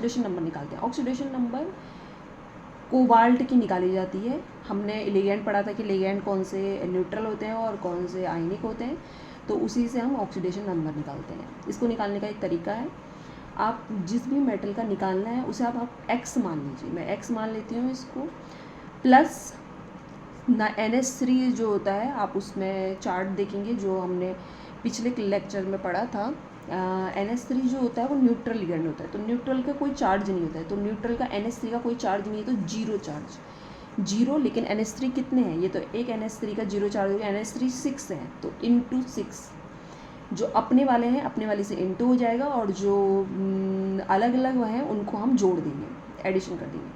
Oxidation number निकालते हैं। Oxidation number cobalt की निकाली जाती है। हमने लिगेंड पढ़ा था कि लिगेंड कौन से न्यूट्रल होते हैं और कौन से आयनिक होते हैं, तो उसी से हम ऑक्सीडेशन नंबर निकालते हैं। इसको निकालने का एक तरीका है, आप जिस भी मेटल का निकालना है उसे आप x मान लीजिए। मैं x मान लेती हूँ इसको, प्लस ना NH3 जो होता है, आप उसमें चार्ट देखेंगे जो हमने पिछले लेक्चर में पढ़ा था। NH3 जो होता है वो न्यूट्रल लिगेंड होता है, तो न्यूट्रल का कोई चार्ज नहीं होता है, तो न्यूट्रल का NH3 का कोई चार्ज नहीं है, तो जीरो चार्ज जीरो। लेकिन NH3 कितने हैं, ये तो एक NH3 का जीरो चार्ज हो गया, NH3 6 है, तो इंटू 6 जो अपने वाले हैं अपने वाले से इंटू हो जाएगा, और जो अलग अलग हैं उनको हम जोड़ देंगे, एडिशन कर देंगे।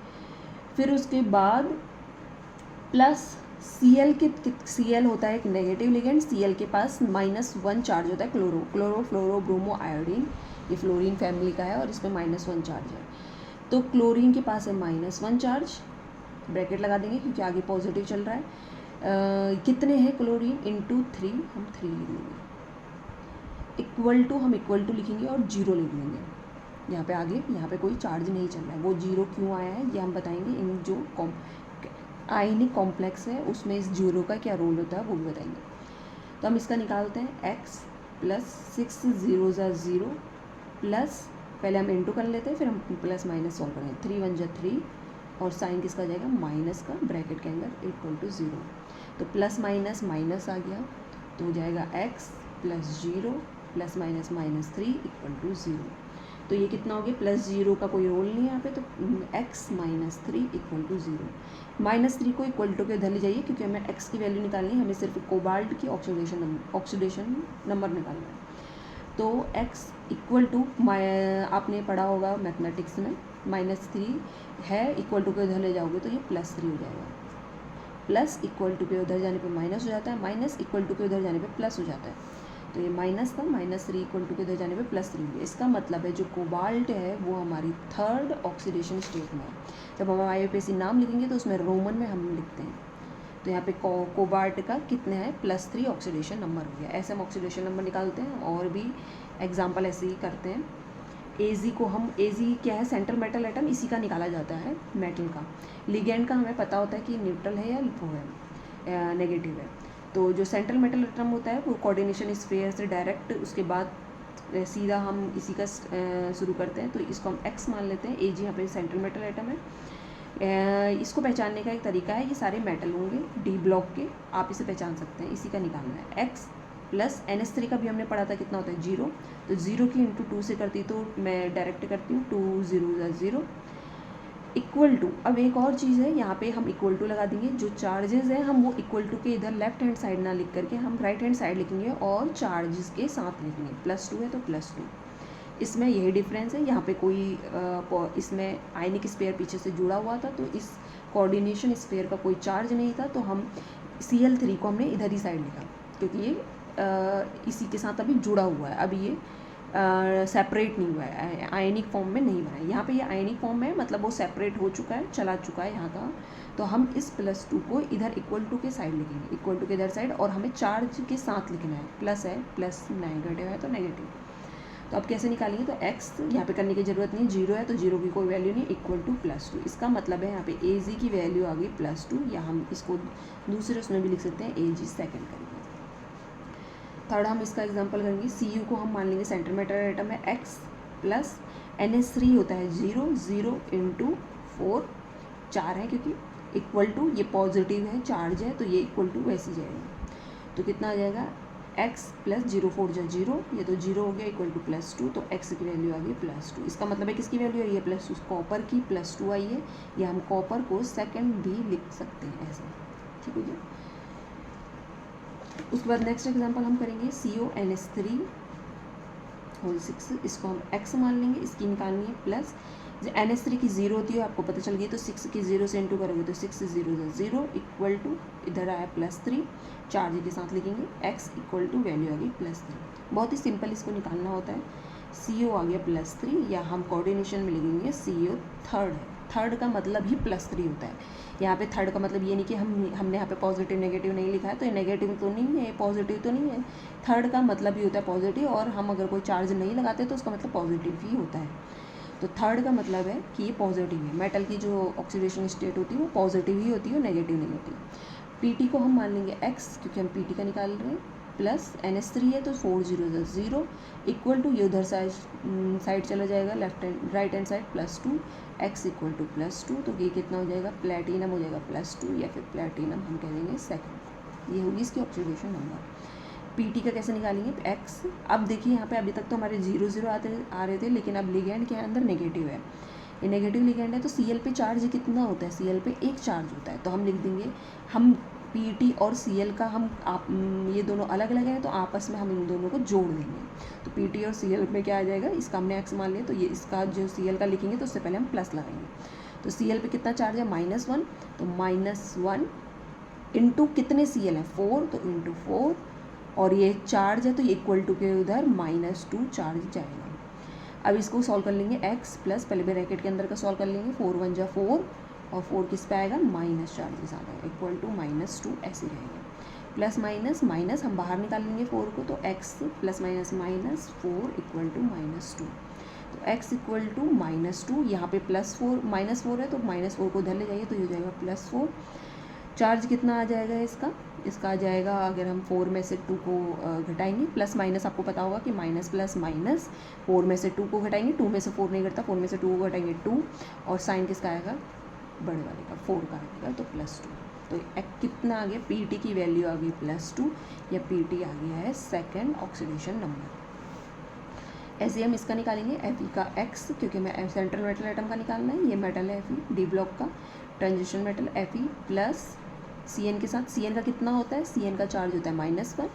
फिर उसके बाद प्लस Cl होता है एक नेगेटिव लिगेंड, Cl के पास -1 चार्ज होता है, क्लोरो फ्लोरो ब्रोमो आयोडीन, ये फ्लोरीन फैमिली का है और इसमें -1 चार्ज है। तो क्लोरीन के पास है -1 चार्ज, ब्रैकेट लगा देंगे क्योंकि आगे पॉजिटिव चल रहा है। कितने हैं क्लोरीन, इंटू 3, हम 3 लिख लेंगे, इक्वल टू हम इक्वल टू लिखेंगे और जीरो लिख लेंगे। यहाँ पे आगे यहाँ पे कोई चार्ज नहीं चल रहा है, वो जीरो क्यों आया है ये हम बताएंगे। इन जो आयनिक कॉम्प्लेक्स है उसमें इस जीरो का क्या रोल होता है वो भी बताएंगे। तो हम इसका निकालते हैं, x प्लस 6 0 0 प्लस, पहले हम इंटू कर लेते हैं फिर हम प्लस माइनस सॉल्व करेंगे। 3 1 जा 3 और साइन किसका जाएगा, माइनस का, ब्रैकेट के अंदर इक्वल टू 0। तो प्लस माइनस माइनस आ गया, तो हो जाएगा x plus 0 plus minus -3 equal to 0। तो ये कितना हो गया, प्लस 0 का कोई रोल नहीं है यहाँ पे, तो x -3 इक्वल टू 0। -3 को इक्वल टू के इधर ले जाइए क्योंकि हमें x की वैल्यू निकालनी है, हमें सिर्फ कोबाल्ट की ऑक्सीडेशन नंबर निकालना है। तो x इक्वल टू, आपने पढ़ा होगा मैथमेटिक्स में, -3 है, इक्वल टू के उधर ले जाओगे तो ये +3 हो जाएगा। प्लस इक्वल टू के उधर जाने पे माइनस हो जाता है, माइनस इक्वल टू के उधर जाने पे प्लस हो जाता है। तो ये माइनस था, -3 इक्वल टू के इधर जाने पे +3 हो गया। इसका मतलब है जो कोबाल्ट है वो हमारी थर्ड ऑक्सीडेशन स्टेट में है। जब हम IUPAC नाम लिखेंगे तो उसमें रोमन में हम लिखते हैं। तो यहाँ पे कोबाल्ट का कितने हैं, +3 ऑक्सीडेशन नंबर हो गया। ऐसे हम ऑक्सीडेशन नंबर निकालते हैं, और भी एग्जाम्पल ऐसे ही करते हैं। Ag को हम, Ag क्या है, सेंट्रल मेटल एटम, इसी का निकाला जाता है मेटल का। लिगेंड का हमें पता होता है कि न्यूट्रल है या वो है, नेगेटिव है। तो जो सेंट्रल मेटल एटम होता है वो कोऑर्डिनेशन स्फीयर से डायरेक्ट, उसके बाद सीधा हम इसी का शुरू करते हैं। तो इसको हम x मान लेते हैं। Ag यहाँ पे सेंट्रल मेटल एटम है। इसको पहचानने का एक तरीका है, ये सारे मेटल होंगे D ब्लॉक के, आप इसे पहचान सकते हैं, इसी का निकालना है। x प्लस NH3 का भी हमने पढ़ा था कितना होता है, 0, तो 0 की इंटू 2 से करती, तो मैं डायरेक्ट करती हूँ, 2 0 0 इक्वल टू। अब एक और चीज़ है, यहाँ पे हम इक्वल टू लगा देंगे। जो चार्जेस हैं हम वो इक्वल टू के इधर लेफ्ट हैंड साइड ना लिख करके हम राइट हैंड साइड लिखेंगे और चार्जेस के साथ लिखेंगे। +2 है तो +2, इसमें यही डिफरेंस है। यहाँ पे कोई इसमें आयनिक स्पेयर पीछे से जुड़ा हुआ था, तो इस कोऑर्डिनेशन स्पेयर का कोई चार्ज नहीं था, तो हम Cl3 को हमने इधर ही साइड लिखा क्योंकि ये इसी के साथ अभी जुड़ा हुआ है, अभी ये सेपरेट नहीं हुआ है, आयनिक फॉर्म में नहीं बना है। यहाँ पे ये आयनिक फॉर्म में, मतलब वो सेपरेट हो चुका है, चला चुका है यहाँ का। तो हम इस +2 को इधर इक्वल टू के साइड लिखेंगे, इक्वल टू के इधर साइड, और हमें चार्ज के साथ लिखना है। प्लस है, प्लस नेगेटिव है तो नेगेटिव। तो अब कैसे निकालेंगे, तो x यहाँ पे करने की ज़रूरत नहीं, 0 है तो 0 की कोई वैल्यू नहीं, इक्वल टू +2। इसका मतलब है यहाँ पे Ag की वैल्यू आ गई +2, या हम इसको दूसरे उसमें भी लिख सकते हैं, Ag सेकेंड करेंगे। थर्ड हम इसका एग्जांपल करेंगे। Cu को हम मान लेंगे सेंट्रल मेटल एटम है, x प्लस NH3 होता है 0 0 इंटू 4, 4 है क्योंकि इक्वल टू, ये पॉजिटिव है, चार्ज है, तो ये इक्वल टू वैसे ही जाएगा। तो कितना आ जाएगा, x प्लस 0 4 जा 0, ये तो 0 हो गया, इक्वल टू +2, तो x की वैल्यू आ गई +2। इसका मतलब है किसकी वैल्यू आई है, +2, कॉपर की +2 आई है, या हम कॉपर को सेकेंड भी लिख सकते हैं ऐसे, ठीक हो गया। उसके बाद नेक्स्ट एग्जांपल हम करेंगे CONH3 होल 6, इसको हम x मान लेंगे, इसकी निकालनी है प्लस, जो NH3 की 0 होती है आपको पता चल गई, तो 6 की 0 से इंटू करोगे तो 6 0 0 इक्वल टू, इधर आया +3, चार्ज के साथ लिखेंगे, x इक्वल टू वैल्यू आ गई +3। बहुत ही सिंपल इसको निकालना होता है। CO आ गया +3, या हम कोऑर्डिनेशन में लिखेंगे CO थर्ड है, थर्ड का मतलब ही +3 होता है। यहाँ पे थर्ड का मतलब ये नहीं कि हमने यहाँ पे पॉजिटिव नेगेटिव नहीं लिखा है, तो ये नेगेटिव तो नहीं है, पॉजिटिव तो नहीं है। थर्ड का मतलब ही होता है पॉजिटिव, और हम अगर कोई चार्ज नहीं लगाते तो उसका मतलब पॉजिटिव ही होता है। तो थर्ड का मतलब है कि ये पॉजिटिव है। मेटल की जो ऑक्सीडेशन स्टेट होती है वो पॉजिटिव ही होती है, नेगेटिव नहीं होती। पीटी को हम मान लेंगे x, क्योंकि हम पीटी का निकाल रहे हैं, प्लस NH3 है तो 4 0 0 इक्वल टू, ये उधर साइड चला जाएगा left hand right hand side, +2 x equal to +2, तो ये कितना हो जाएगा, प्लेटिनम हो जाएगा +2, या फिर प्लेटिनम हम कह देंगे सेकंड। ये होगी इसकी ऑक्सीडेशन नंबर। पीटी का कैसे निकालेंगे, x। अब देखिए यहाँ पे अभी तक तो हमारे 0 0 आ रहे थे, लेकिन अब लिगेंड के अंदर नेगेटिव है, ये नेगेटिव लिगेंड है, तो Cl पे चार्ज कितना होता है, Cl पे एक चार्ज होता है, तो हम लिख देंगे, हम Pt और Cl का ये दोनों अलग अलग हैं तो आपस में हम इन दोनों को जोड़ देंगे। तो Pt और Cl में क्या आ जाएगा, इसका हमने x मान लिया, तो ये इसका जो Cl का लिखेंगे तो उससे पहले हम प्लस लगाएंगे। तो Cl पे कितना चार्ज है, -1, तो -1 इंटू कितने Cl है, 4, तो इंटू 4, और ये चार्ज है तो ये इक्वल टू के उधर -2 चार्ज जाएगा। अब इसको सॉल्व कर लेंगे, x प्लस, पहले ब्रैकेट के अंदर का सॉल्व कर लेंगे, 4 1 जा 4, और 4 किस पे आएगा, माइनस चार्जेस आ जाएगा, इक्वल टू -2 ऐसे रहेगा। प्लस माइनस माइनस हम बाहर निकाल लेंगे 4 को, तो x plus minus -4 equal to -2, तो x इक्वल टू -2, यहाँ पे -4 है तो -4 को उधर ले जाइए तो ये हो जाएगा +4। चार्ज कितना आ जाएगा इसका आ जाएगा, अगर हम 4 में से 2 को घटाएंगे, प्लस माइनस आपको पता होगा कि माइनस प्लस माइनस, 4 में से 2 को घटाएंगे, 2 में से 4 नहीं घटता, 4 में से 2 को घटाएंगे 2, और साइन किसका आएगा, बड़े वाले का 4 का आएगा, तो +2। तो कितना आ गया, पीटी की वैल्यू आ गई +2, या पीटी आ गया है सेकेंड ऑक्सीडेशन नंबर। ऐसे हम इसका निकालेंगे, Fe का x, क्योंकि मैं सेंट्रल मेटल एटम का निकालना है, ये मेटल है Fe, डी ब्लॉक का transition metal Fe plus Cn के साथ, Cn का कितना होता है, Cn का चार्ज होता है -1,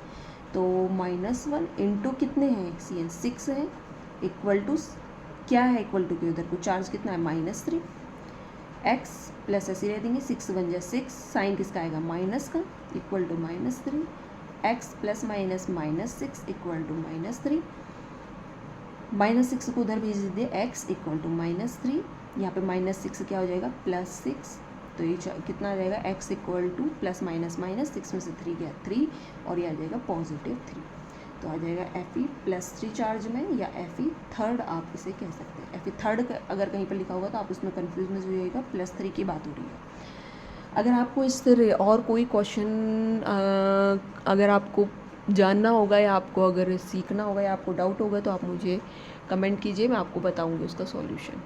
तो -1 इंटू कितने हैं Cn 6 है, इक्वल टू क्या है, इक्वल टू के उधर को चार्ज कितना है -3, x प्लस ऐसे रह देंगे, 6 1 जा 6, साइन किसका आएगा, माइनस का, equal to -3, x plus minus -6 equal to -3, -6 को उधर भेज दीजिए, x इक्वल टू -3, यहाँ पे -6 क्या हो जाएगा, +6, तो ये कितना आ जाएगा, x equal two plus minus minus 6 में से 3 गया 3, और ये आ जाएगा +3, तो आ जाएगा Fe +3 चार्ज में, या Fe थर्ड आप इसे कह सकते हैं। Fe थर्ड अगर कहीं पर लिखा होगा तो आप उसमें कन्फ्यूज मत होइएगा, +3 की बात हो रही है। अगर आपको इससे और कोई क्वेश्चन अगर आपको जानना होगा, या आपको अगर सीखना होगा, या आपको डाउट होगा, तो आप मुझे कमेंट कीजिए, मैं आपको बताऊँगी उसका सॉल्यूशन।